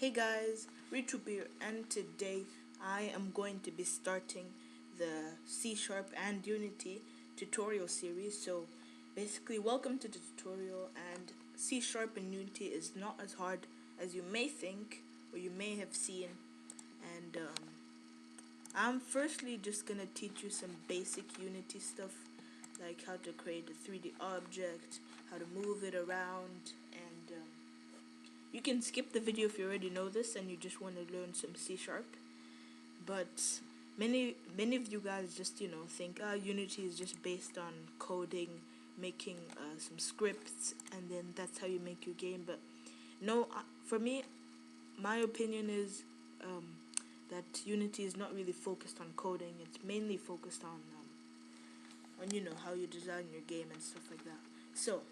Hey guys, Retrooper here, and today I am going to be starting the C# and Unity tutorial series. So basically, welcome to the tutorial, and C# and Unity is not as hard as you may think or you may have seen. And I'm firstly just gonna teach you some basic Unity stuff, like how to create a 3D object, how to move it around, and you can skip the video if you already know this and you just want to learn some C#. But many of you guys just think Unity is just based on coding, making some scripts, and then that's how you make your game. But no, for me, my opinion is that Unity is not really focused on coding. It's mainly focused on how you design your game and stuff like that. So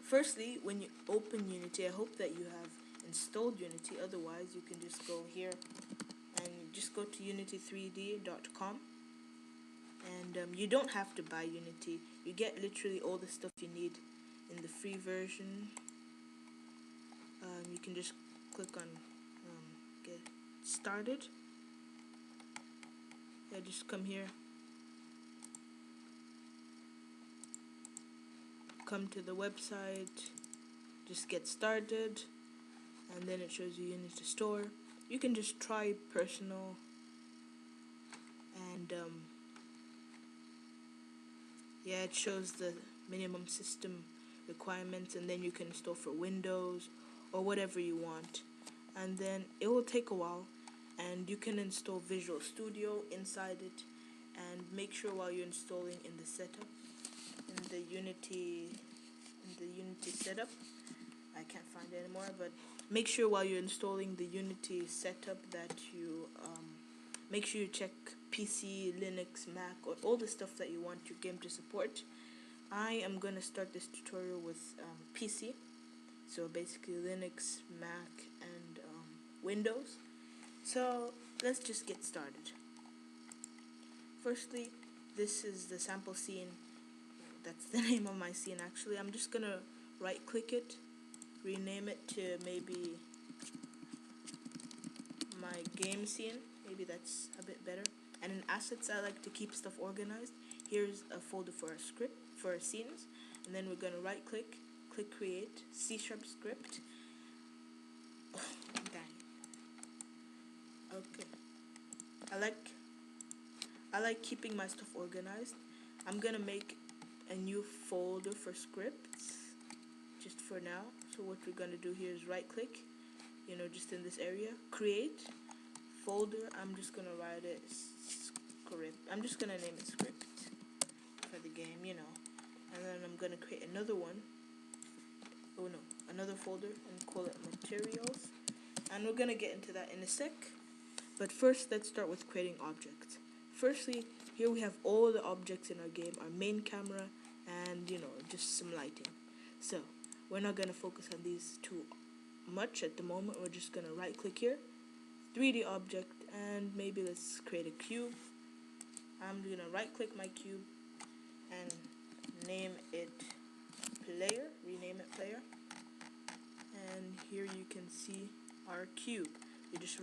firstly, when you open Unity, I hope that you have installed Unity. Otherwise, you can just go here and just go to unity3d.com. And you don't have to buy Unity. You get literally all the stuff you need in the free version. You can just click on get started. Yeah, just come here. Come to the website, just get started, and then it shows you Unity Store. You can just try personal, and yeah, it shows the minimum system requirements, and then you can install for Windows or whatever you want. And then it will take a while, and you can install Visual Studio inside it. And make sure while you're installing in the setup, in the Unity setup, I can't find it anymore, but make sure while you're installing the Unity setup that you make sure you check PC, Linux, Mac, or all the stuff that you want your game to support. I am going to start this tutorial with PC, so basically Linux, Mac, and Windows. So let's just get started. Firstly, this is the sample scene. That's the name of my scene actually. I'm just gonna right click it, rename it to maybe my game scene. Maybe that's a bit better. And in assets, I like to keep stuff organized. Here's a folder for a script, for our scenes. And then we're gonna right click, click create, C# script. Oh, dang. Okay. I like keeping my stuff organized. I'm gonna make a new folder for scripts just for now. So what we're gonna do here is right click, just in this area, create folder. I'm just gonna write it script. I'm just gonna name it script for the game, and then I'm gonna create another one. Oh no, another folder, and call it materials. And we're gonna get into that in a sec. But first, let's start with creating objects. Firstly, here we have all the objects in our game, our main camera, and just some lighting. So we're not going to focus on these too much at the moment. We're just going to right click here, 3D object, and maybe let's create a cube. I'm going to right click my cube and name it player, rename it player. And here you can see our cube. You just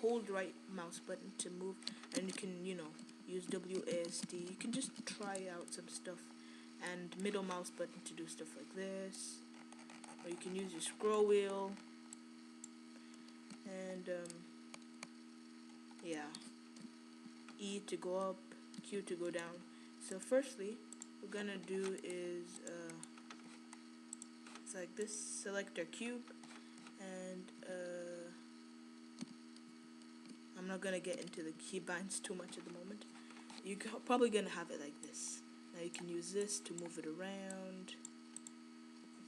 hold right mouse button to move, and you can use WASD. You can just try out some stuff, and middle mouse button to do stuff like this, or you can use your scroll wheel, and yeah, E to go up, Q to go down. So firstly, what we're gonna do is it's like this. Select our cube, and I'm not gonna get into the keybinds too much at the moment. You're probably gonna have it like this. Now you can use this to move it around,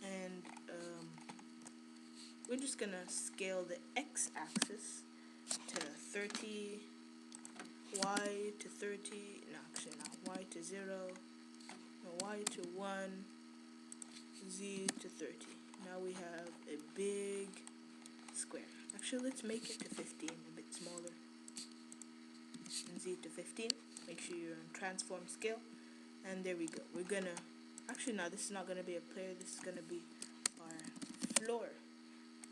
and we're just gonna scale the x-axis to 30, y to 30. No, actually not. Y to 0. No, y to 1. Z to 30. Now we have a big square. Actually, let's make it to 15, a bit smaller. And Z to 15. Make sure you're on transform scale. And there we go. We're gonna, actually no, this is not gonna be a player. This is gonna be our floor.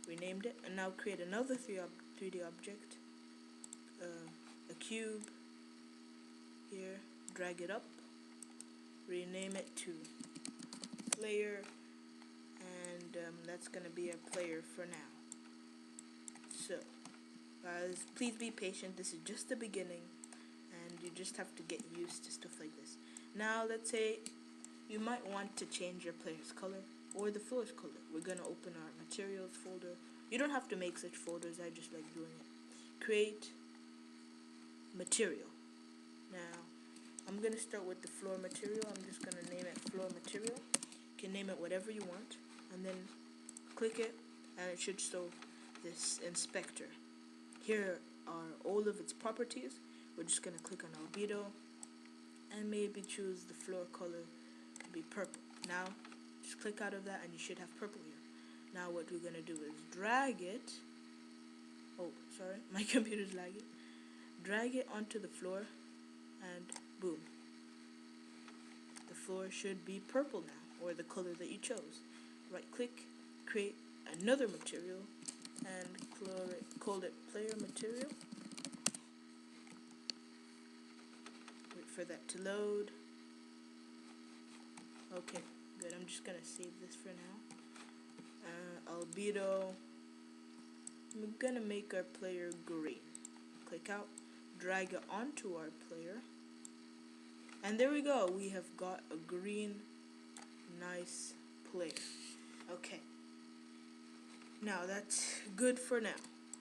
renamed it, and now create another 3D object, a cube here, drag it up, rename it to player, and that's gonna be a player for now. So guys, please be patient, this is just the beginning and you just have to get used to stuff like this. Now let's say you might want to change your player's color or the floor's color. We're gonna open our materials folder. You don't have to make such folders, I just like doing it. Create material. Now I'm gonna start with the floor material. I'm just gonna name it floor material. You can name it whatever you want, and then click it and it should show this inspector. Here are all of its properties. We're just gonna click on albedo and maybe choose the floor color to be purple. Now just click out of that and you should have purple here. Now what we're gonna do is drag it. Oh, sorry, my computer's lagging. Drag it onto the floor and boom. The floor should be purple now, or the color that you chose. Right click, create another material and call it player material. Wait for that to load. Okay, good. I'm just gonna save this for now. Albedo. I'm gonna make our player green. Click out, drag it onto our player, and there we go. We have got a green, nice player. Okay. Now that's good for now.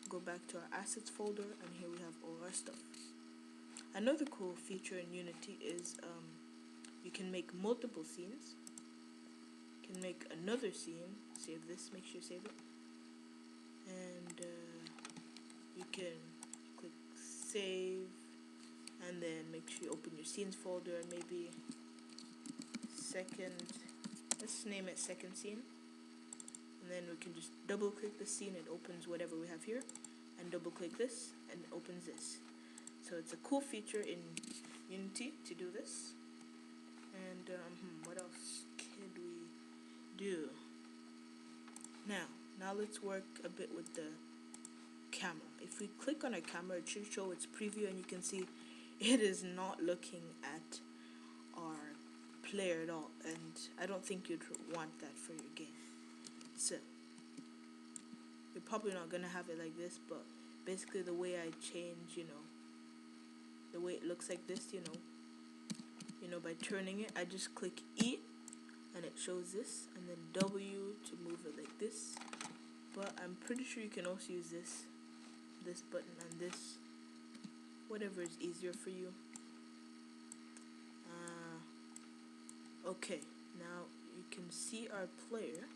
Go back to our assets folder, and here we have all our stuff. Another cool feature in Unity is you can make multiple scenes. You can make another scene. Save this. Make sure you save it. And you can click save, and then make sure you open your scenes folder and maybe second. Let's name it second scene. And then we can just double click the scene, it opens whatever we have here, and double click this and it opens this. So it's a cool feature in Unity to do this. And what else could we do? Now let's work a bit with the camera. If we click on a camera, it should show its preview, and you can see it is not looking at our player at all, and I don't think you'd want that for your game. So you're probably not gonna have it like this, but basically the way I change, the way it looks like this, by turning it, I just click E and it shows this, and then W to move it like this. But I'm pretty sure you can also use this button and this, whatever is easier for you. Okay, now you can see our player.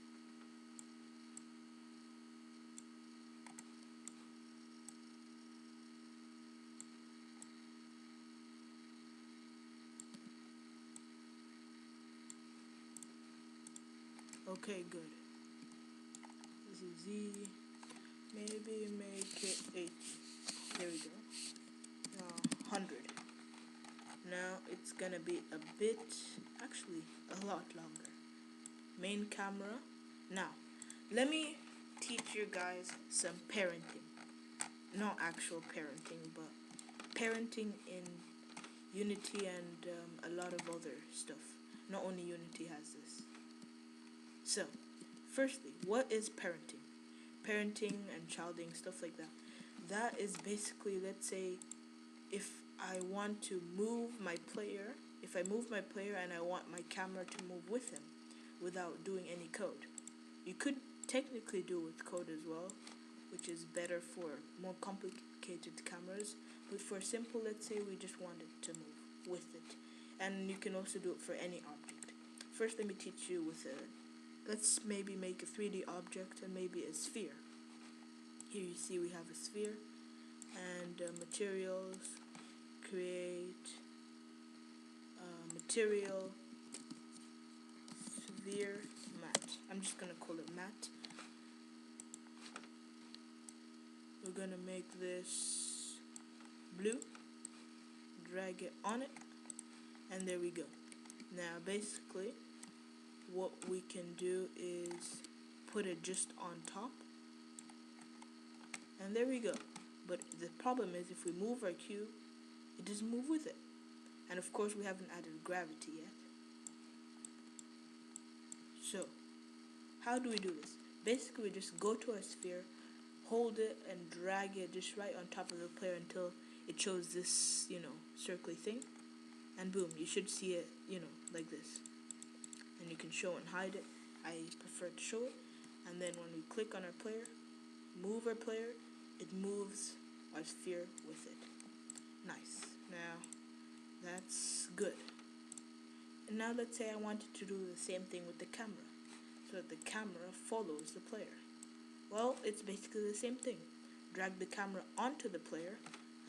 Okay, good. This is Z. Maybe make it 80. There we go. 100. Now it's gonna be a bit, actually a lot longer. Main camera. Now, let me teach you guys some parenting. Not actual parenting, but parenting in Unity and a lot of other stuff. Not only Unity has this. So, firstly, what is parenting? Parenting and childing, stuff like that. That is basically, let's say, if I want to move my player, if I move my player and I want my camera to move with him without doing any code. You could technically do it with code as well, which is better for more complicated cameras. But for simple, let's say we just want it to move with it. And you can also do it for any object. First, let me teach you with let's maybe make a 3D object and maybe a sphere. Here you see we have a sphere, and materials, create material, sphere, matte. I'm just gonna call it matte. We're gonna make this blue, drag it on it, and there we go. Now basically what we can do is put it just on top, And there we go. But the problem is if we move our cube, it doesn't move with it. And of course we haven't added gravity yet. So, how do we do this? Basically we just go to our sphere, hold it and drag it just right on top of the player until it shows this, circly thing. And boom, you should see it, like this. And you can show and hide it. I prefer to show it. And then when we click on our player, move our player, it moves our sphere with it. Nice. Now, that's good. And now let's say I wanted to do the same thing with the camera, so that the camera follows the player. Well, it's basically the same thing. Drag the camera onto the player,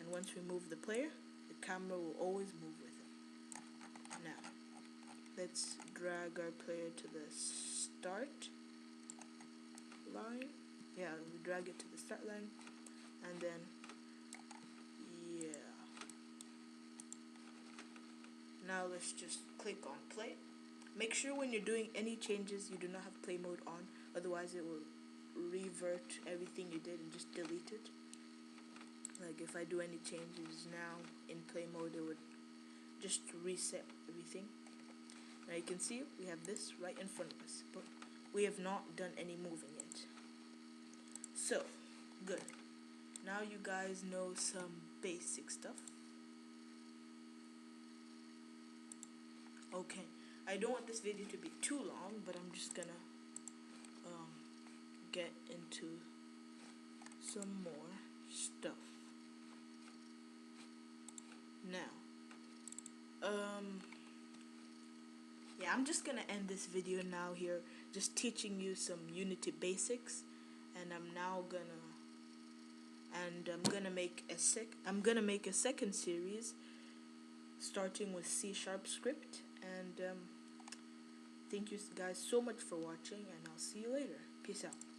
and once we move the player, the camera will always move with it. Now, let's drag our player to the start line. Yeah, we drag it to the start line, and then, yeah. Now let's just click on play. Make sure when you're doing any changes you do not have play mode on, otherwise it will revert everything you did and just delete it. Like if I do any changes now in play mode, it would just reset everything. Now you can see we have this right in front of us, but we have not done any moving yet. So, good. Now you guys know some basic stuff. Okay, I don't want this video to be too long, but I'm just gonna get into some more stuff. Now, yeah, I'm just gonna end this video now here, just teaching you some Unity basics, and I'm gonna make a second series starting with C# script. And thank you guys so much for watching, and I'll see you later. Peace out.